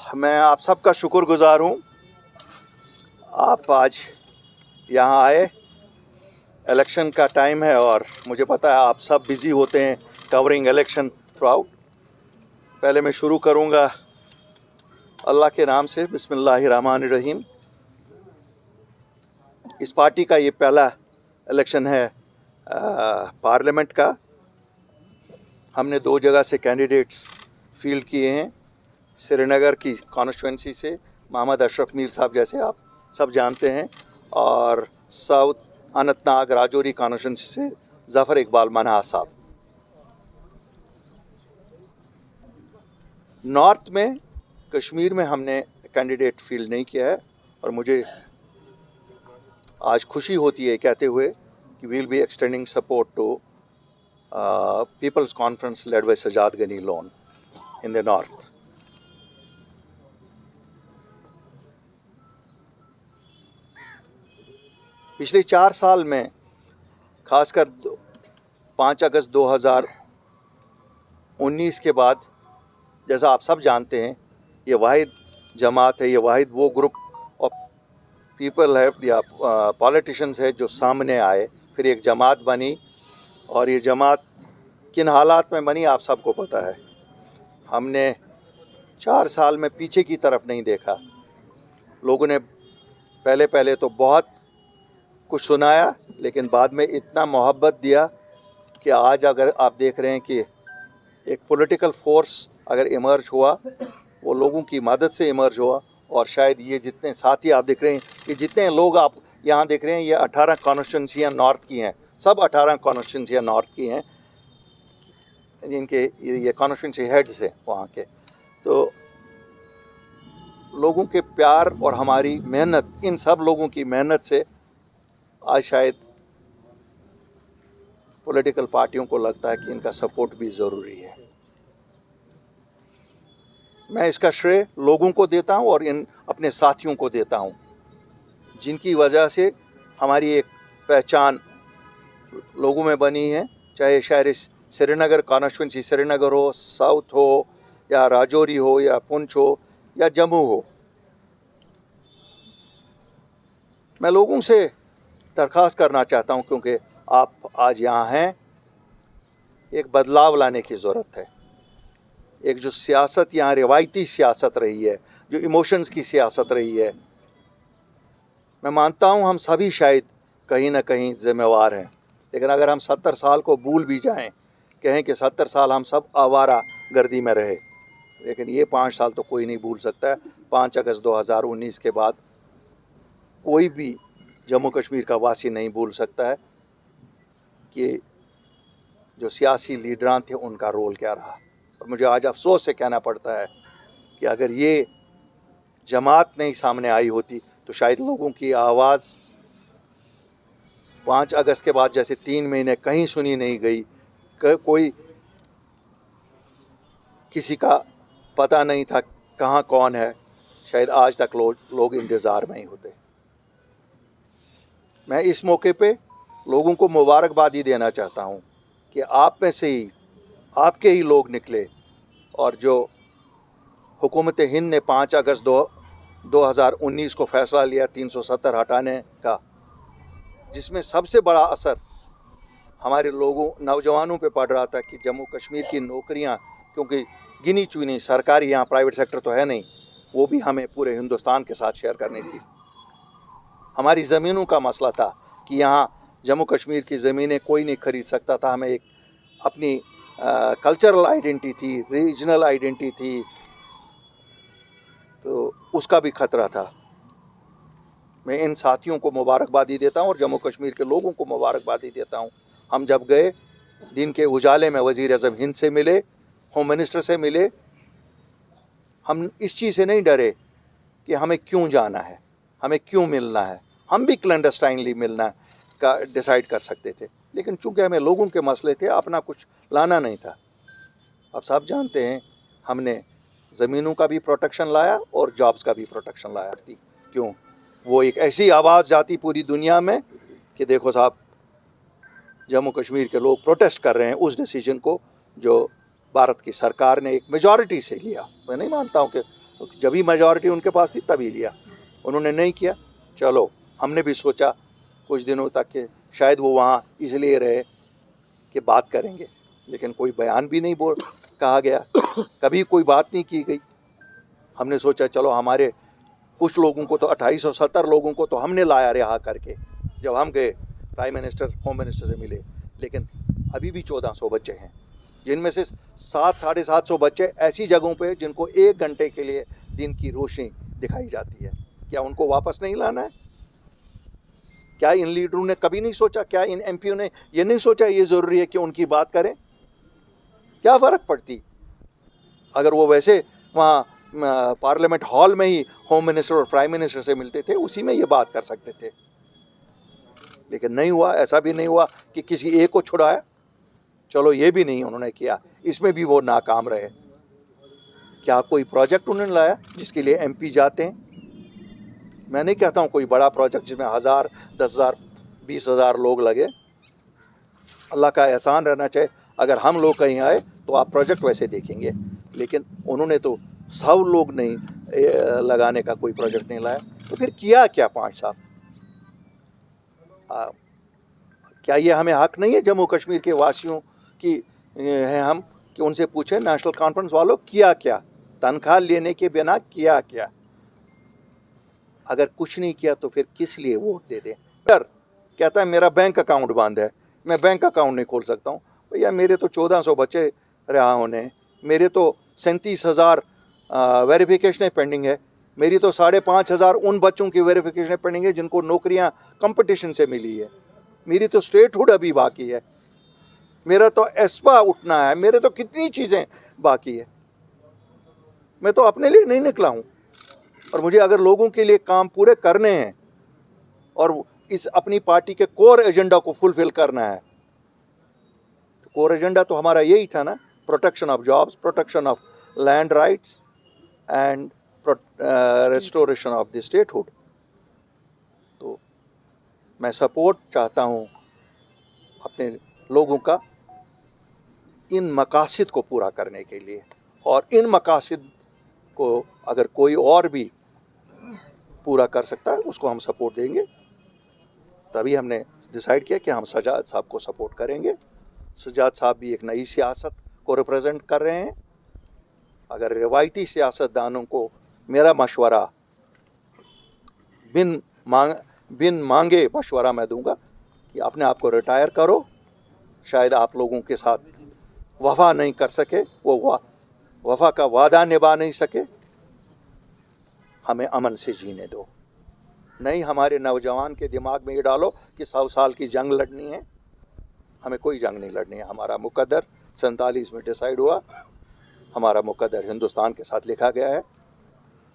मैं आप सबका शुक्रगुजार हूँ। आप आज यहाँ आए, इलेक्शन का टाइम है और मुझे पता है आप सब बिज़ी होते हैं कवरिंग इलेक्शन थ्रू आउट। पहले मैं शुरू करूँगा अल्लाह के नाम से, बिस्मिल्लाहिर्रहमानिर्रहीम। इस पार्टी का ये पहला इलेक्शन है पार्लियामेंट का। हमने 2 जगह से कैंडिडेट्स फील्ड किए हैं। श्रीनगर की कॉन्स्टिट्यूंसी से मोहम्मद अशरफ मीर साहब, जैसे आप सब जानते हैं, और साउथ अनंतनाग राजौरी कॉन्स्टिट्यूंसी से ज़फ़र इकबाल मनहा साहब। नॉर्थ में कश्मीर में हमने कैंडिडेट फील्ड नहीं किया है और मुझे आज खुशी होती है कहते हुए कि we will be extending support to People's Conference led by Sajad Gani Lone in the north. पिछले 4 साल में खासकर 5 अगस्त 2019 के बाद, जैसा आप सब जानते हैं, ये वाहिद जमात है, ये वाहिद वो ग्रुप ऑफ पीपल है या पॉलिटिशियंस है जो सामने आए, फिर एक जमात बनी। और ये जमात किन हालात में बनी आप सबको पता है। हमने 4 साल में पीछे की तरफ नहीं देखा। लोगों ने पहले तो बहुत कुछ सुनाया, लेकिन बाद में इतना मोहब्बत दिया कि आज अगर आप देख रहे हैं कि एक पॉलिटिकल फोर्स अगर इमर्ज हुआ, वो लोगों की मदद से इमर्ज हुआ। और शायद ये जितने साथी आप देख रहे हैं, ये जितने लोग आप यहाँ देख रहे हैं, ये 18 कॉन्स्टिट्यूंसियाँ नॉर्थ की हैं। सब 18 कॉन्स्टिट्यूंसियाँ नॉर्थ की हैं, जिनके ये कॉन्स्टिट्यूंसी हेड्स हैं वहाँ के। तो लोगों के प्यार और हमारी मेहनत, इन सब लोगों की मेहनत से आज शायद पॉलिटिकल पार्टियों को लगता है कि इनका सपोर्ट भी ज़रूरी है। मैं इसका श्रेय लोगों को देता हूं और इन अपने साथियों को देता हूं, जिनकी वजह से हमारी एक पहचान लोगों में बनी है। चाहे शहर श्रीनगर कॉन्स्टिट्यूंसी श्रीनगर हो, साउथ हो, या राजौरी हो, या पुंछ हो, या जम्मू हो। मैं लोगों से दरख्वास्त करना चाहता हूं, क्योंकि आप आज यहाँ हैं, एक बदलाव लाने की ज़रूरत है। एक जो सियासत यहाँ रिवायती सियासत रही है, जो इमोशंस की सियासत रही है, मैं मानता हूँ हम सभी शायद कहीं ना कहीं ज़िम्मेवार हैं। लेकिन अगर हम 70 साल को भूल भी जाएं, कहें कि 70 साल हम सब आवारा गर्दी में रहे, लेकिन ये 5 साल तो कोई नहीं भूल सकता है। 5 अगस्त 2019 के बाद कोई भी जम्मू कश्मीर का वासी नहीं भूल सकता है कि जो सियासी लीडरान थे उनका रोल क्या रहा। और मुझे आज अफसोस से कहना पड़ता है कि अगर ये जमात नहीं सामने आई होती तो शायद लोगों की आवाज़ 5 अगस्त के बाद जैसे 3 महीने कहीं सुनी नहीं गई, कोई किसी का पता नहीं था कहाँ कौन है, शायद आज तक लोग इंतज़ार में ही होते। मैं इस मौके पे लोगों को मुबारकबादी देना चाहता हूँ कि आप में से ही, आपके ही लोग निकले और जो हुकूमत हिंद ने 5 अगस्त 2019 को फ़ैसला लिया 370 हटाने का, जिसमें सबसे बड़ा असर हमारे लोगों नौजवानों पे पड़ रहा था कि जम्मू कश्मीर की नौकरियां, क्योंकि गिनी चुनी सरकारी, यहाँ प्राइवेट सेक्टर तो है नहीं, वो भी हमें पूरे हिंदुस्तान के साथ शेयर करनी थी। हमारी ज़मीनों का मसला था कि यहाँ जम्मू कश्मीर की ज़मीनें कोई नहीं खरीद सकता था। हमें एक अपनी कल्चरल आइडेंटिटी थी, रीजनल आइडेंटिटी थी, तो उसका भी ख़तरा था। मैं इन साथियों को मुबारकबादी देता हूँ और जम्मू कश्मीर के लोगों को मुबारकबादी देता हूँ। हम जब गए, दिन के उजाले में वज़ीर आज़म हिंद से मिले, होम मिनिस्टर से मिले। हम इस चीज़ से नहीं डरे कि हमें क्यों जाना है, हमें क्यों मिलना है। हम भी क्लैंडस्टाइनली मिलना का डिसाइड कर सकते थे, लेकिन चूंकि हमें लोगों के मसले थे, अपना कुछ लाना नहीं था। आप सब जानते हैं हमने ज़मीनों का भी प्रोटेक्शन लाया और जॉब्स का भी प्रोटेक्शन लाया थी। क्यों? वो एक ऐसी आवाज़ जाती पूरी दुनिया में कि देखो साहब, जम्मू कश्मीर के लोग प्रोटेस्ट कर रहे हैं उस डिसीजन को जो भारत की सरकार ने एक मेजॉरिटी से लिया। मैं नहीं मानता हूँ कि तो जब भी मेजॉरिटी उनके पास थी तभी लिया, उन्होंने नहीं किया। चलो हमने भी सोचा कुछ दिनों तक कि शायद वो वहाँ इसलिए रहे कि बात करेंगे, लेकिन कोई बयान भी नहीं कहा गया, कभी कोई बात नहीं की गई। हमने सोचा चलो हमारे कुछ लोगों को तो 2870 लोगों को तो हमने लाया रिहा करके जब हम गए प्राइम मिनिस्टर होम मिनिस्टर से मिले, लेकिन अभी भी 1400 बच्चे हैं, जिनमें से 700-750 बच्चे ऐसी जगहों पे जिनको 1 घंटे के लिए दिन की रोशनी दिखाई जाती है। क्या उनको वापस नहीं लाना है? क्या इन लीडरों ने कभी नहीं सोचा, क्या इन एमपीओ ने ये नहीं सोचा ये ज़रूरी है कि उनकी बात करें? क्या फ़र्क पड़ती अगर वो वैसे वहाँ पार्लियामेंट हॉल में ही होम मिनिस्टर और प्राइम मिनिस्टर से मिलते थे, उसी में ये बात कर सकते थे। लेकिन नहीं हुआ, ऐसा भी नहीं हुआ कि किसी एक को छुड़ाया, चलो ये भी नहीं उन्होंने किया, इसमें भी वो नाकाम रहे। क्या कोई प्रोजेक्ट उन्होंने लाया जिसके लिए एमपी जाते हैं? मैं नहीं कहता हूँ कोई बड़ा प्रोजेक्ट जिसमें 1000, 10,000, 20,000 लोग लगे। अल्लाह का एहसान रहना चाहिए, अगर हम लोग कहीं आए तो आप प्रोजेक्ट वैसे देखेंगे, लेकिन उन्होंने तो 100 लोग नहीं लगाने का कोई प्रोजेक्ट नहीं लाया। तो फिर किया क्या 5 साल? क्या ये हमें हक नहीं है जम्मू कश्मीर के वासियों की हैं हम कि उनसे पूछें नेशनल कॉन्फ्रेंस वालों किया क्या, तनख्वाह लेने के बिना किया क्या? अगर कुछ नहीं किया तो फिर किस लिए वोट दे दें? फिर कहता है मेरा बैंक अकाउंट बंद है, मैं बैंक अकाउंट नहीं खोल सकता हूँ। भैया मेरे तो 1400 बच्चे रिहा होने, मेरे तो 37,000 वेरिफिकेशनें पेंडिंग है, मेरी तो 5,500 उन बच्चों की वेरिफिकेशनें पेंडिंग है जिनको नौकरियाँ कंपटीशन से मिली है, मेरी तो स्टेटहुड अभी बाकी है, मेरा तो एस्पा उठना है, मेरे तो कितनी चीज़ें बाकी है। मैं तो अपने लिए नहीं निकला हूँ, और मुझे अगर लोगों के लिए काम पूरे करने हैं और इस अपनी पार्टी के कोर एजेंडा को फुलफिल करना है, तो कोर एजेंडा तो हमारा यही था ना, protection of jobs, protection of land rights and restoration of the statehood. तो मैं सपोर्ट चाहता हूँ अपने लोगों का इन मकासद को पूरा करने के लिए, और इन मकासद को अगर कोई और भी पूरा कर सकता है उसको हम सपोर्ट देंगे। तभी हमने डिसाइड किया कि हम सजाद साहब को सपोर्ट करेंगे। सजाद साहब भी एक नई सियासत को रिप्रेजेंट कर रहे हैं। अगर रिवायती सियासतदानों को मेरा मशवरा बिन मांगे मशवरा मैं दूंगा कि अपने आप को रिटायर करो, शायद आप लोगों के साथ वफा नहीं कर सके, वो वफा का वादा निभा नहीं सके, हमें अमन से जीने दो। नहीं हमारे नौजवान के दिमाग में ये डालो कि 100 साल की जंग लड़नी है, हमें कोई जंग नहीं लड़नी है। हमारा मुकद्दर 47 में डिसाइड हुआ, हमारा मुकद्दर हिंदुस्तान के साथ लिखा गया है।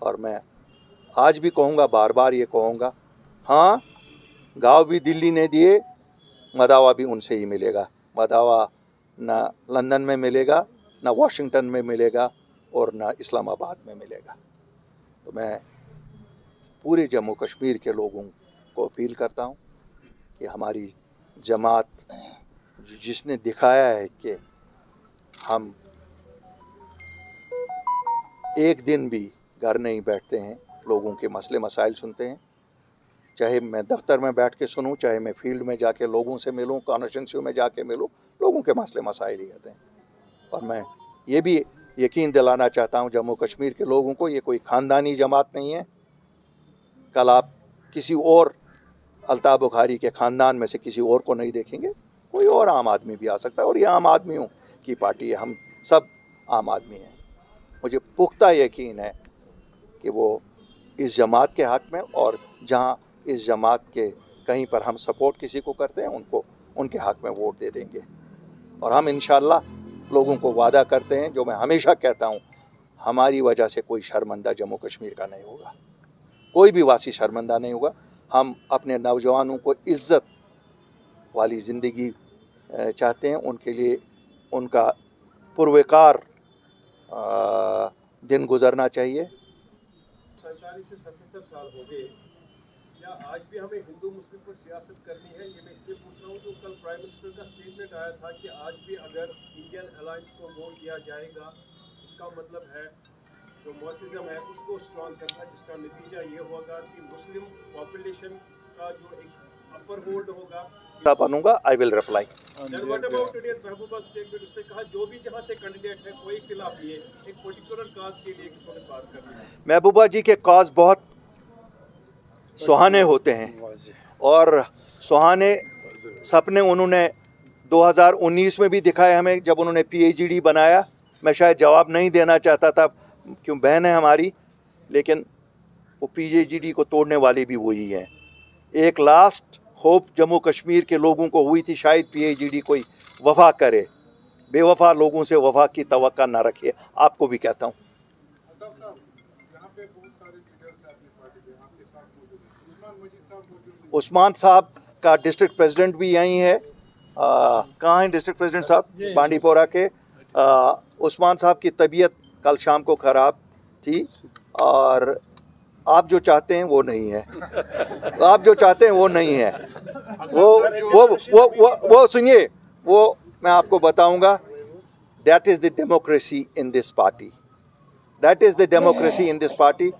और मैं आज भी कहूँगा, बार बार ये कहूँगा, हाँ गाँव भी दिल्ली ने दिए, मदावा भी उनसे ही मिलेगा। मदावा ना लंदन में मिलेगा, ना वाशिंगटन में मिलेगा, और ना इस्लामाबाद में मिलेगा। तो मैं पूरे जम्मू कश्मीर के लोगों को अपील करता हूँ कि हमारी जमात जिसने दिखाया है कि हम एक दिन भी घर नहीं बैठते हैं, लोगों के मसले मसाइल सुनते हैं, चाहे मैं दफ्तर में बैठ के सुनूं, चाहे मैं फील्ड में जाके लोगों से मिलूं, कॉन्स्टिट्यूंसी में जाके मिलूं, लोगों के मसले मसाइल ही होते हैं। और मैं ये भी यकीन दिलाना चाहता हूं जम्मू कश्मीर के लोगों को, ये कोई ख़ानदानी जमात नहीं है। कल आप किसी और अल्ताफ़ बुखारी के ख़ानदान में से किसी और को नहीं देखेंगे, कोई और आम आदमी भी आ सकता है, और ये आम आदमियों की पार्टी है, हम सब आम आदमी हैं। मुझे पुख्ता यकीन है कि वो इस जमात के हक़ में, और जहाँ इस जमात के कहीं पर हम सपोर्ट किसी को करते हैं, उनको उनके हक़ में वोट दे देंगे। और हम इंशाअल्लाह लोगों को वादा करते हैं, जो मैं हमेशा कहता हूँ, हमारी वजह से कोई शर्मिंदा जम्मू कश्मीर का नहीं होगा, कोई भी वासी शर्मिंदा नहीं होगा। हम अपने नौजवानों को इज़्ज़त वाली ज़िंदगी चाहते हैं, उनके लिए उनका पुरवकार दिन गुजरना चाहिए। 47 से 77 साल हो गए, क्या आज भी हमें हिंदू मुस्लिम पर सियासत करनी है? ये मैं इसलिए पूछ रहा हूँ, तो कल प्राइम मिनिस्टर का स्टेटमेंट आया था कि आज भी अगर इंडियन अलायंस को वोट दिया जाएगा, इसका मतलब है जो मौसिज़म है उसको स्ट्रॉन्ग करना, जिसका नतीजा ये होगा कि मुस्लिम पॉपुलेशन का जो एक अपर होल्ड होगा। बनूंगा, I will reply. Then what about today's Mehbooba statement? उसने कहा जो भी जहां से कैंडिडेट है कोई इख्तिलाफ नहीं है, एक पर्टिकुलर काज के लिए किस वक्त बात करनी है। महबूबा जी के कॉज बहुत सुहाने होते हैं और सुहाने सपने उन्होंने 2019 में भी दिखाए हमें, जब उन्होंने PhD बनाया। मैं शायद जवाब नहीं देना चाहता था क्यों, बहन है हमारी, लेकिन वो PhD को तोड़ने वाली भी वही हैं। एक लास्ट होप जम्मू कश्मीर के लोगों को हुई थी, शायद PhD कोई वफा करे। बेवफा लोगों से वफा की तवक्का ना रखिए, आपको भी कहता हूँ। अल्ताफ साहब, यहाँ पे बहुत सारे लीडर्स हैं अपनी पार्टी के, आपके साथ मौजूद हैं। उस्मान मजीद साहब मौजूद हैं। उस्मान साहब का डिस्ट्रिक्ट प्रेसिडेंट भी यहीं है। कहाँ हैं डिस्ट्रिक्ट प्रेसिडेंट साहब? बांडीपोरा के। उस्मान साहब की तबीयत कल शाम को ख़राब थी और आप जो चाहते हैं वो नहीं है। आप जो चाहते हैं वो नहीं है। वो सुनिए, वो मैं आपको बताऊंगा। That is the democracy in this party. That is the democracy in this party.